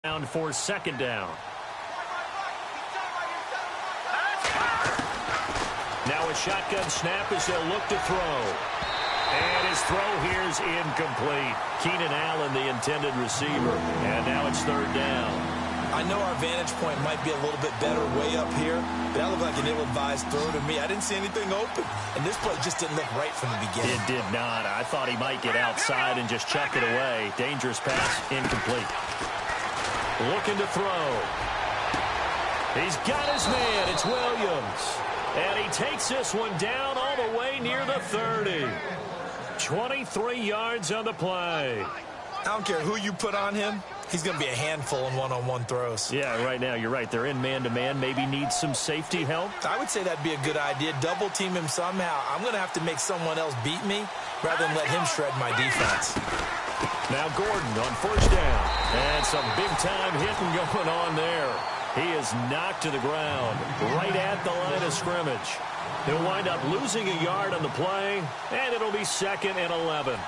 Down for second down. Now a shotgun snap as they'll look to throw. And his throw here is incomplete. Keenan Allen, the intended receiver. And now it's third down. I know our vantage point might be a little bit better way up here, but that looked like an ill-advised throw to me. I didn't see anything open, and this play just didn't look right from the beginning. It did not. I thought he might get outside and just chuck it away. Dangerous pass, incomplete. Looking to throw. He's got his man. It's Williams. And he takes this one down all the way near the 30. 23 yards on the play. I don't care who you put on him. He's going to be a handful in one-on-one throws. Yeah, right now, you're right. They're in man-to-man. Maybe needs some safety help. I would say that'd be a good idea. Double-team him somehow. I'm going to have to make someone else beat me rather than let him shred my defense. Now Gordon on first down. And some big-time hitting going on there. He is knocked to the ground right at the line of scrimmage. He'll wind up losing a yard on the play, and it'll be 2nd and 11.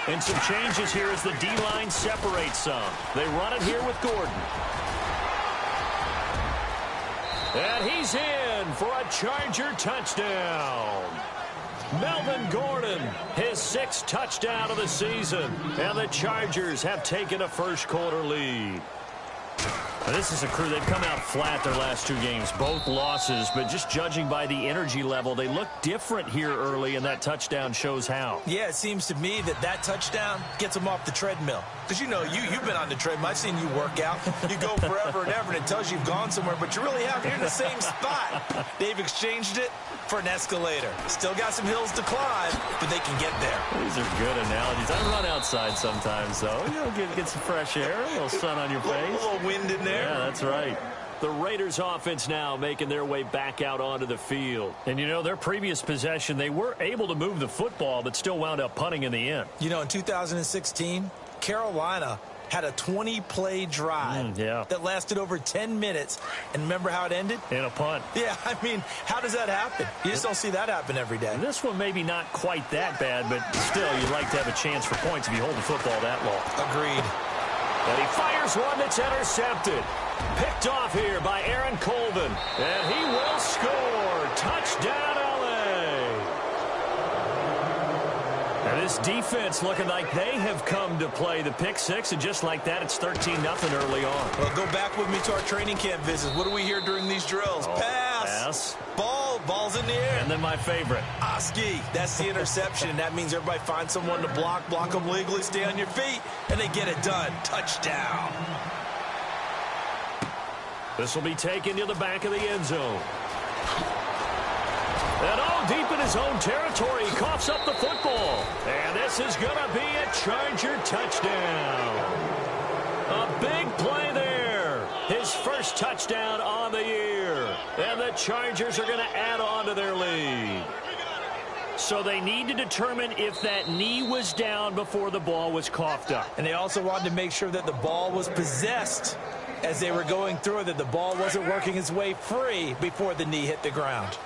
And some changes here as the D-line separates some. They run it here with Gordon. And he's in for a Charger touchdown. Melvin Gordon, his 6th touchdown of the season. And the Chargers have taken a first-quarter lead. Now, this is a crew. They've come out flat their last 2 games, both losses, but just judging by the energy level, they look different here early, and that touchdown shows how. Yeah, it seems to me that touchdown gets them off the treadmill. Because, you know, you've been on the treadmill. I've seen you work out. You go forever and ever, and it tells you you've gone somewhere, but you really haven't. You're in the same spot. They've exchanged it for an escalator. Still got some hills to climb, but they can get there. These are good analogies. I run outside sometimes, though. You know, get some fresh air, a little sun on your face. A little wind in there. Yeah, that's right. The Raiders offense now making their way back out onto the field. And, you know, their previous possession, they were able to move the football, but still wound up punting in the end. You know, in 2016, Carolina had a 20-play drive that lasted over 10 minutes. And remember how it ended? In a punt. Yeah, I mean, how does that happen? You just don't see that happen every day. And this one maybe not quite that bad, but still, you'd like to have a chance for points if you hold the football that long. Agreed. And he fires one that's intercepted. Picked off here by Aaron Colvin. And he will score. Touchdown, L.A. And this defense looking like they have come to play the pick six. And just like that, it's 13-0 early on. Well, go back with me to our training camp visits. What do we hear during these drills? Pass. Ball's in the air. And then my favorite. Oski. That's the interception. That means everybody finds someone to block them legally, stay on your feet, and they get it done. Touchdown. This will be taken to the back of the end zone. And all deep in his own territory, he coughs up the football. And this is going to be a Charger touchdown. A big play there. His first touchdown on the year. And the Chargers are going to add on to their lead. So they need to determine if that knee was down before the ball was coughed up. And they also wanted to make sure that the ball was possessed as they were going through it, that the ball wasn't working its way free before the knee hit the ground.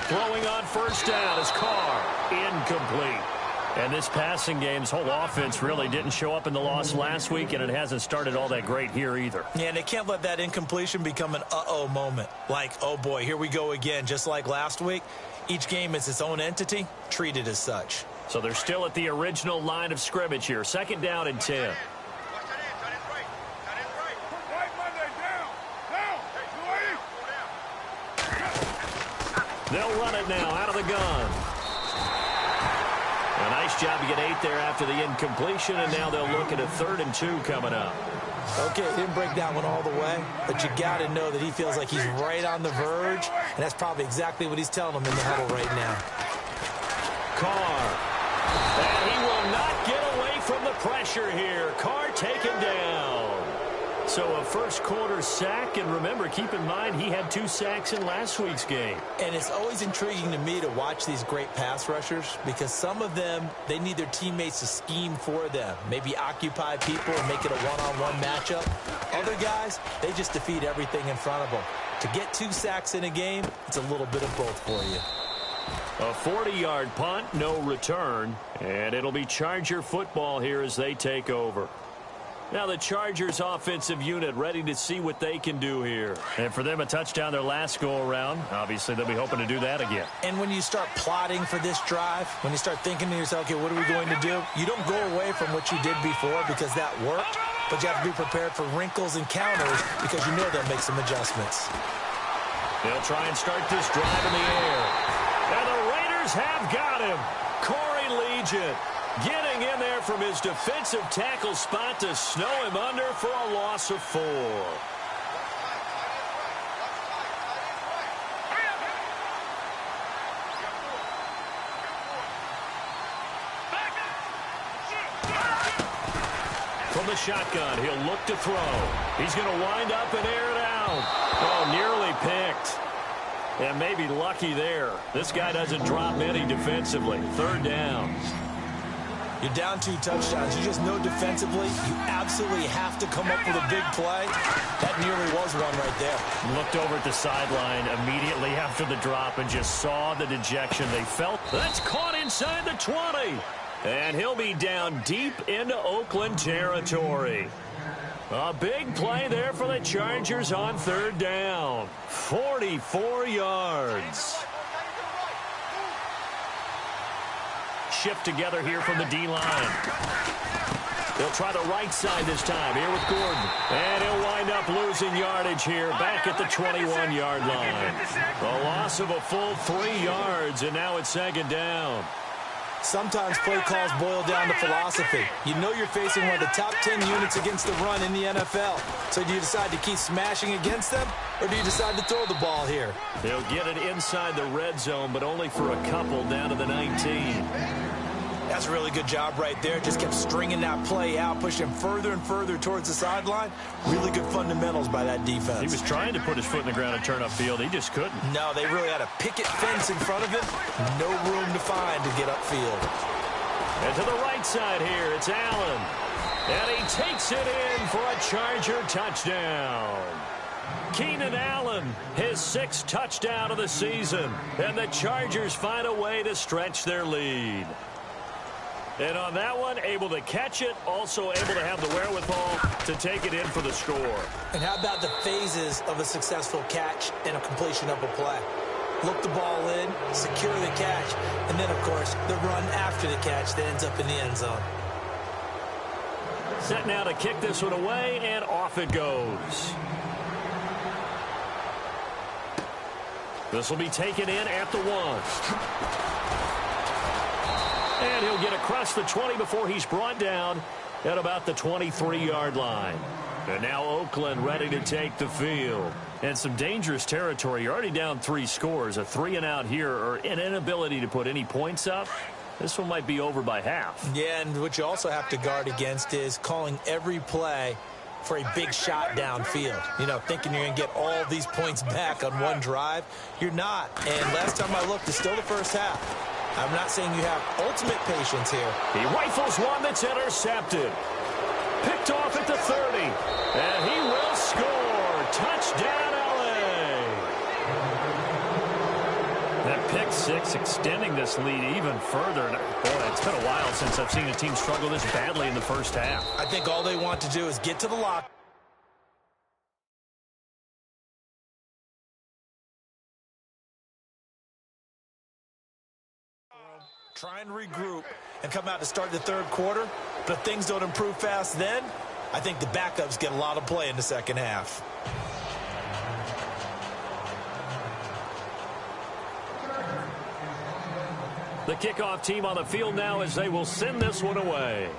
Throwing on first down is Carr. Incomplete. And this passing game's whole offense really didn't show up in the loss last week, and it hasn't started all that great here either. Yeah, and they can't let that incompletion become an uh-oh moment. Like, oh boy, here we go again. Just like last week, each game is its own entity, treated as such. So they're still at the original line of scrimmage here. 2nd down and 10. They'll run it now out of the gun. A nice job to get 8 there after the incompletion, and now they'll look at a 3rd and 2 coming up. Okay, didn't break that one all the way, but you got to know that he feels like he's right on the verge, and that's probably exactly what he's telling them in the huddle right now. Carr. And he will not get away from the pressure here. Carr taken down. So a first-quarter sack, and remember, keep in mind, he had 2 sacks in last week's game. And it's always intriguing to me to watch these great pass rushers because some of them, they need their teammates to scheme for them, maybe occupy people and make it a one-on-one matchup. Other guys, they just defeat everything in front of them. To get 2 sacks in a game, it's a little bit of both for you. A 40-yard punt, no return, and it'll be Charger football here as they take over. Now the Chargers offensive unit ready to see what they can do here. And for them, a touchdown their last go-around. Obviously, they'll be hoping to do that again. And when you start plotting for this drive, when you start thinking to yourself, okay, what are we going to do? You don't go away from what you did before because that worked, but you have to be prepared for wrinkles and counters because you know they'll make some adjustments. They'll try and start this drive in the air. And the Raiders have got him. Corey Legion getting in there from his defensive tackle spot to snow him under for a loss of 4. From the shotgun, he'll look to throw. He's going to wind up and air it out. Oh, nearly picked. And maybe lucky there. This guy doesn't drop many defensively. 3rd down. You're down 2 touchdowns. You just know defensively you absolutely have to come up with a big play. That nearly was one right there. Looked over at the sideline immediately after the drop and just saw the dejection they felt. That's caught inside the 20. And he'll be down deep into Oakland territory. A big play there for the Chargers on 3rd down. 44 yards. Shift together here from the D-line. They'll try the right side this time here with Gordon. And he'll wind up losing yardage here back at the 21-yard line. A loss of a full 3 yards, and now it's 2nd down. Sometimes play calls boil down to philosophy. You know you're facing one of the top 10 units against the run in the NFL. So do you decide to keep smashing against them, or do you decide to throw the ball here? They'll get it inside the red zone, but only for a couple down to the 19. That's a really good job right there. Just kept stringing that play out, pushing further and further towards the sideline. Really good fundamentals by that defense. He was trying to put his foot in the ground and turn upfield. He just couldn't. No, they really had a picket fence in front of him. No room to find to get upfield. And to the right side here, it's Allen. And he takes it in for a Charger touchdown. Keenan Allen, his 6th touchdown of the season. And the Chargers find a way to stretch their lead. And on that one, able to catch it, also able to have the wherewithal to take it in for the score. And how about the phases of a successful catch and a completion of a play? Look the ball in, secure the catch, and then, of course, the run after the catch that ends up in the end zone. Set now to kick this one away, and off it goes. This will be taken in at the 1. And he'll get across the 20 before he's brought down at about the 23-yard line. And now Oakland ready to take the field. And some dangerous territory. You're already down 3 scores. A 3-and-out here, or an inability to put any points up. This one might be over by half. Yeah, and what you also have to guard against is calling every play for a big shot downfield. You know, thinking you're going to get all these points back on one drive. You're not. And last time I looked, it's still the first half. I'm not saying you have ultimate patience here. He rifles one that's intercepted. Picked off at the 30. And he will score. Touchdown, L.A. That pick 6 extending this lead even further. Boy, it's been a while since I've seen a team struggle this badly in the first half. I think all they want to do is get to the lock. Try and regroup and come out to start the 3rd quarter. But if things don't improve fast then, I think the backups get a lot of play in the 2nd half. The kickoff team on the field now as they will send this one away.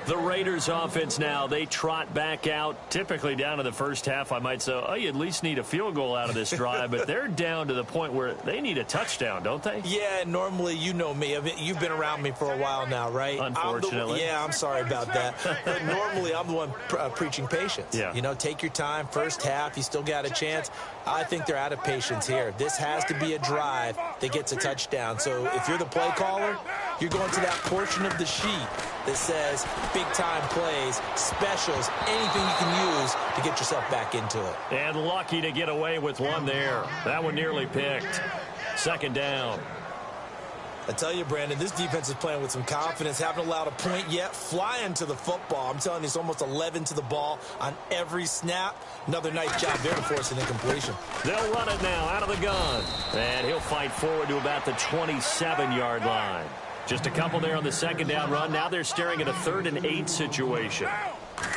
The Raiders offense now, they trot back out, typically down to the first half. I might say, oh, you at least need a field goal out of this drive, but they're down to the point where they need a touchdown, don't they? Yeah, normally, you know me. You've been around me for a while now, right? Unfortunately. I'm sorry about that. But normally, I'm the one preaching patience. Yeah. You know, take your time. First half, you still got a chance. I think they're out of patience here. This has to be a drive that gets a touchdown. So if you're the play caller, you're going to that portion of the sheet that says big-time plays, specials, anything you can use to get yourself back into it. And lucky to get away with one there. That one nearly picked. Second down. I tell you, Brandon, this defense is playing with some confidence. Haven't allowed a point yet. Flying to the football. I'm telling you, it's almost 11 to the ball on every snap. Another nice job there to force an incompletion. They'll run it now out of the gun. And he'll fight forward to about the 27-yard line. Just a couple there on the second down run. Now they're staring at a 3rd and 8 situation.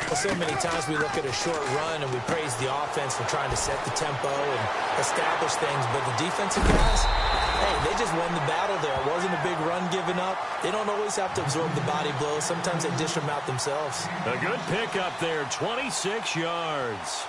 Well, so many times we look at a short run and we praise the offense for trying to set the tempo and establish things. But the defensive guys, hey, they just won the battle there. It wasn't a big run given up. They don't always have to absorb the body blows. Sometimes they dish them out themselves. A good pickup there, 26 yards.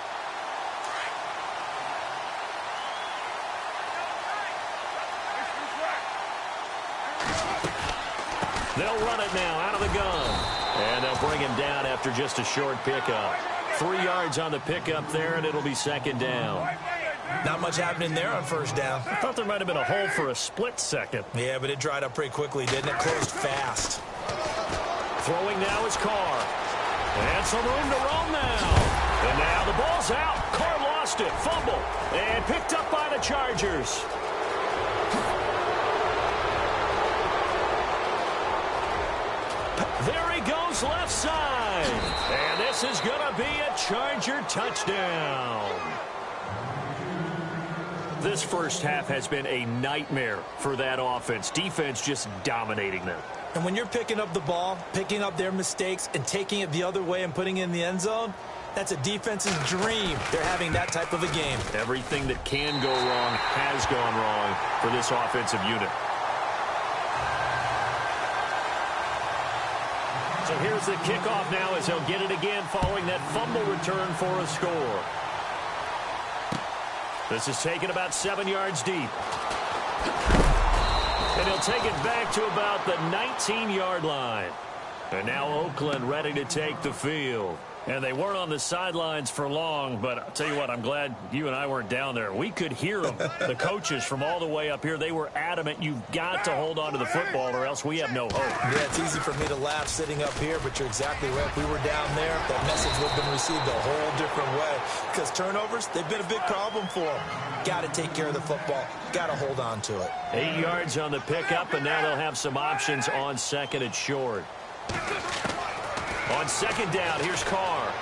They'll run it now out of the gun. And they'll bring him down after just a short pickup. 3 yards on the pickup there, and it'll be second down. Not much happening there on first down. I thought there might have been a hole for a split second. Yeah, but it dried up pretty quickly, didn't it? Closed fast. Throwing now is Carr. And some room to roam now. And now the ball's out. Carr lost it. Fumble. And picked up by the Chargers. There he goes left side. And this is going to be a Charger touchdown. This first half has been a nightmare for that offense. Defense just dominating them. And when you're picking up the ball, picking up their mistakes, and taking it the other way and putting it in the end zone, that's a defense's dream. They're having that type of a game. Everything that can go wrong has gone wrong for this offensive unit. So here's the kickoff now as he'll get it again following that fumble return for a score. This is taken about 7 yards deep. And he'll take it back to about the 19-yard line. And now Oakland ready to take the field. And they weren't on the sidelines for long, but I'll tell you what, I'm glad you and I weren't down there. We could hear them. The coaches from all the way up here, they were adamant, you've got to hold on to the football or else we have no hope. Yeah, it's easy for me to laugh sitting up here, but you're exactly right. If we were down there, that message would have been received a whole different way. Because turnovers, they've been a big problem for them. Got to take care of the football. Got to hold on to it. 8 yards on the pickup, and now they'll have some options on second and short. On second down, here's Carr.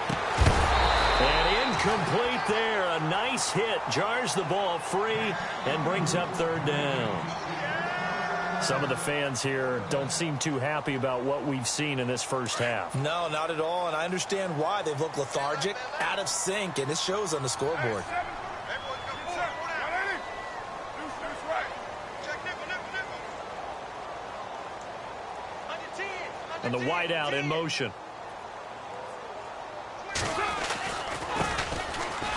And incomplete there. A nice hit. Jars the ball free and brings up third down. Some of the fans here don't seem too happy about what we've seen in this first half. No, not at all, and I understand why. They've looked lethargic, out of sync, and it shows on the scoreboard. And the wideout in motion.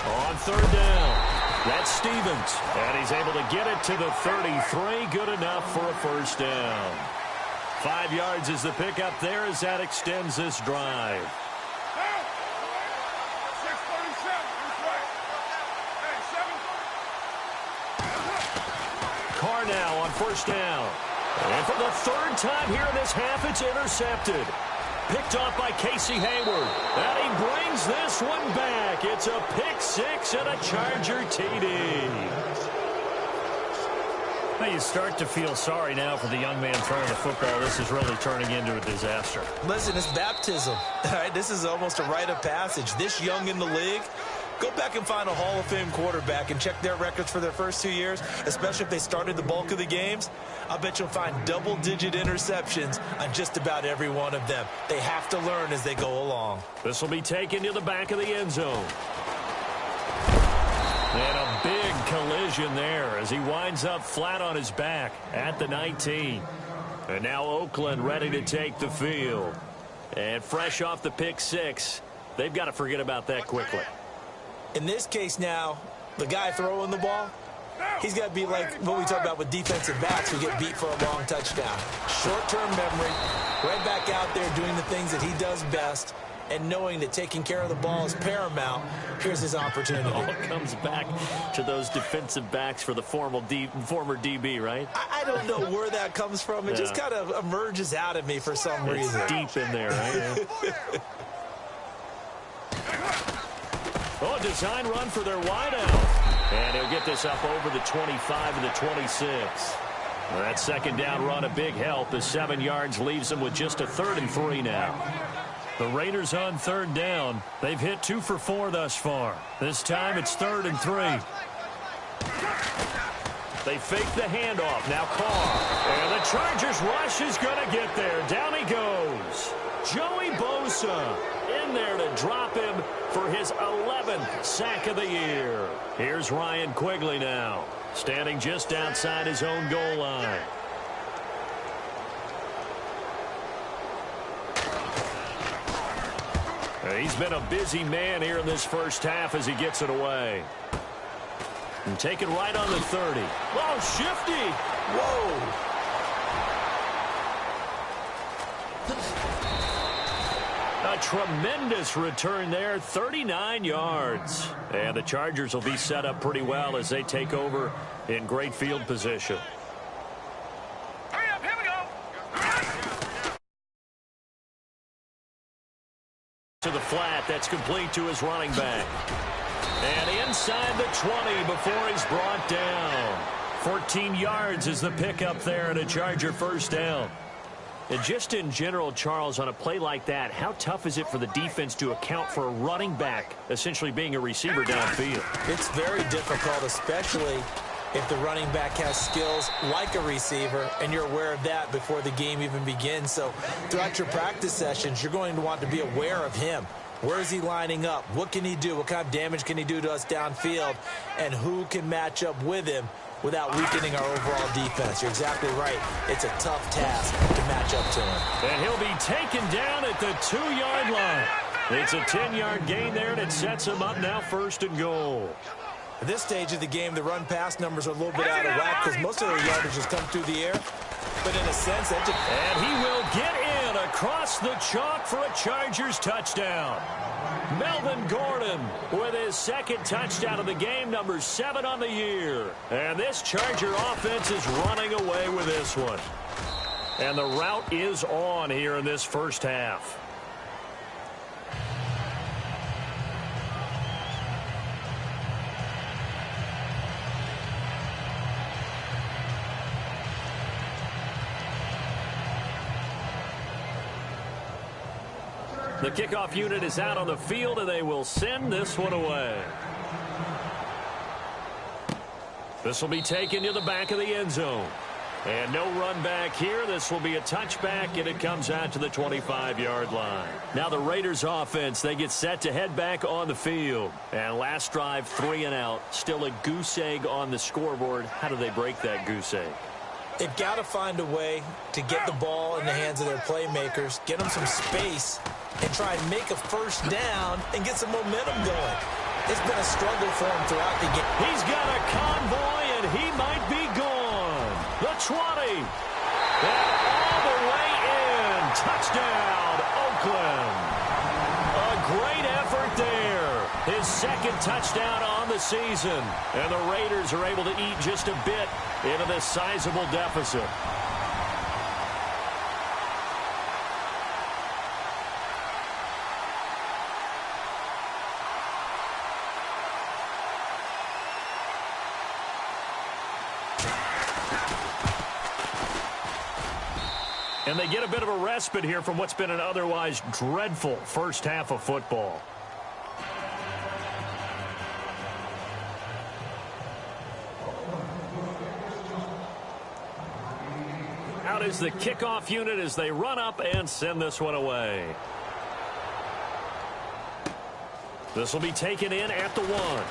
On third down, that's Stevens. And he's able to get it to the 33. Good enough for a first down. 5 yards is the pickup there as that extends this drive. Carr now on first down. And for the third time here in this half, it's intercepted. Picked off by Casey Hayward. And he brings this one back. It's a pick six and a Charger TD. Now you start to feel sorry now for the young man throwing the football. This is really turning into a disaster. Listen, it's baptism. All right, this is almost a rite of passage. This young in the league, go back and find a Hall of Fame quarterback and check their records for their first 2 years, especially if they started the bulk of the games. I bet you'll find double-digit interceptions on just about every one of them. They have to learn as they go along. This will be taken to the back of the end zone. And a big collision there as he winds up flat on his back at the 19. And now Oakland ready to take the field. And fresh off the pick six, they've got to forget about that quickly. In this case now, the guy throwing the ball, he's got to be like what we talk about with defensive backs who get beat for a long touchdown. Short-term memory, right back out there doing the things that he does best, and knowing that taking care of the ball is paramount. Here's his opportunity. It all comes back to those defensive backs for the former DB, right? I don't know where that comes from. It just kind of emerges out of me for some reason. Deep in there, right? Oh, design run for their wideout. And he'll get this up over the 25 to the 26. Well, that second down run a big help. The 7 yards leaves them with just a 3rd and 3 now. The Raiders on 3rd down. They've hit 2 for 4 thus far. This time it's 3rd and 3. They fake the handoff. Now Carr. And the Chargers rush is going to get there. Down he goes. Joey Bosa in there to drop him for his 11th sack of the year. Here's Ryan Quigley now, standing just outside his own goal line. He's been a busy man here in this first half as he gets it away. And take it right on the 30. Oh, shifty. Whoa. A tremendous return there, 39 yards. And the Chargers will be set up pretty well as they take over in great field position. Hurry up, here we go. To the flat, that's complete to his running back. And inside the 20 before he's brought down. 14 yards is the pickup there and a Charger first down. And just in general, Charles, on a play like that, how tough is it for the defense to account for a running back essentially being a receiver downfield? It's very difficult, especially if the running back has skills like a receiver, and you're aware of that before the game even begins. So throughout your practice sessions, you're going to want to be aware of him. Where is he lining up? What can he do? What kind of damage can he do to us downfield? And who can match up with him without weakening our overall defense? You're exactly right. It's a tough task to match up to him. And he'll be taken down at the 2-yard line. It's a 10-yard gain there, and it sets him up now 1st and goal. At this stage of the game, the run-pass numbers are a little bit out of whack because most of their yardage has come through the air. But in a sense, that just... And he will get in across the chalk for a Chargers touchdown. Melvin Gordon with his 2nd touchdown of the game, number 7 on the year. And this Charger offense is running away with this one. And the route is on here in this first half. The kickoff unit is out on the field, and they will send this one away. This will be taken to the back of the end zone. And no run back here. This will be a touchback, and it comes out to the 25-yard line. Now the Raiders offense, they get set to head back on the field. And last drive, 3 and out. Still a goose egg on the scoreboard. How do they break that goose egg? They've got to find a way to get the ball in the hands of their playmakers, get them some space, and try and make a first down and get some momentum going. It's been a struggle for him throughout the game. He's got a convoy, and he might be gone. The 20. And all the way in. Touchdown, Oakland. A great effort there. His 2nd touchdown on the season. And the Raiders are able to eat just a bit into this sizable deficit. And they get a bit of a respite here from what's been an otherwise dreadful first half of football. Out is the kickoff unit as they run up and send this one away. This will be taken in at the 1.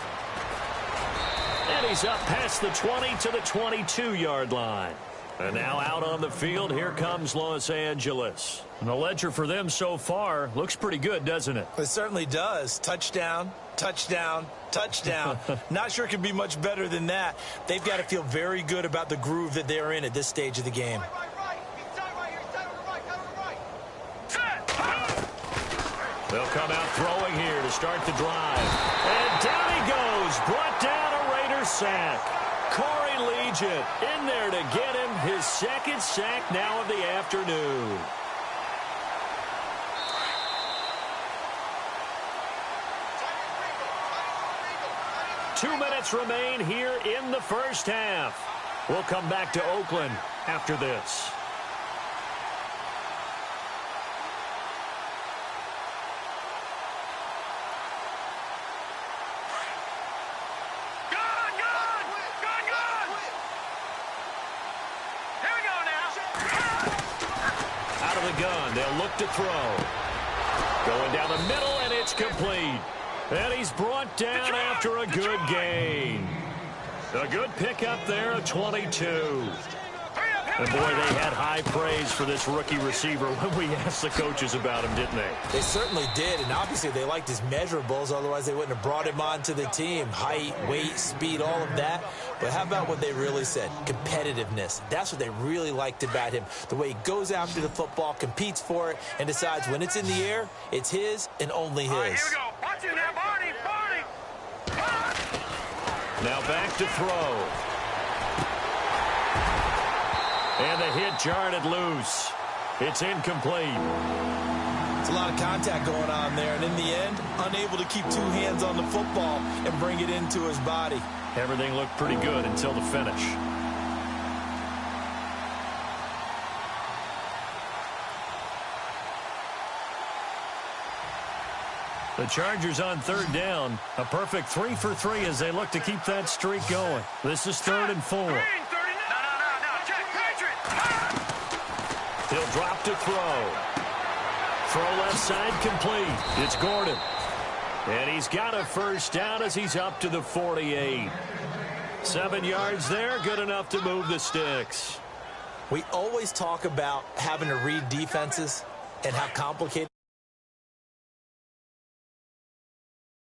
And he's up past the 20 to the 22-yard line. And now out on the field, here comes Los Angeles. And the ledger for them so far looks pretty good, doesn't it? It certainly does. Touchdown, touchdown, touchdown. Not sure it could be much better than that. They've got to feel very good about the groove that they're in at this stage of the game. They'll come out throwing here to start the drive. And down he goes. Brought down a Raider sack. Corey Legion in there to get him his second sack now of the afternoon. Two minutes remain here in the first half. We'll come back to Oakland after this. They'll look to throw. Going down the middle, and it's complete. And he's brought down after a good gain. A good pickup there of 22. And, boy, they had high praise for this rookie receiver when we asked the coaches about him, didn't they? They certainly did, and obviously they liked his measurables. Otherwise, they wouldn't have brought him onto the team. Height, weight, speed, all of that. But how about what they really said? Competitiveness. That's what they really liked about him. The way he goes after the football, competes for it, and decides when it's in the air, it's his and only his. All right, here we go. Watch it now, Barney. Now back to throw. And the hit jarred it loose. It's incomplete. It's a lot of contact going on there, and in the end, unable to keep two hands on the football and bring it into his body. Everything looked pretty good until the finish. The Chargers on third down. A perfect 3 for 3 as they look to keep that streak going. This is 3rd and 4. He'll drop to throw. Throw left side complete. It's Gordon. And he's got a first down as he's up to the 48. 7 yards there, good enough to move the sticks. We always talk about having to read defenses and how complicated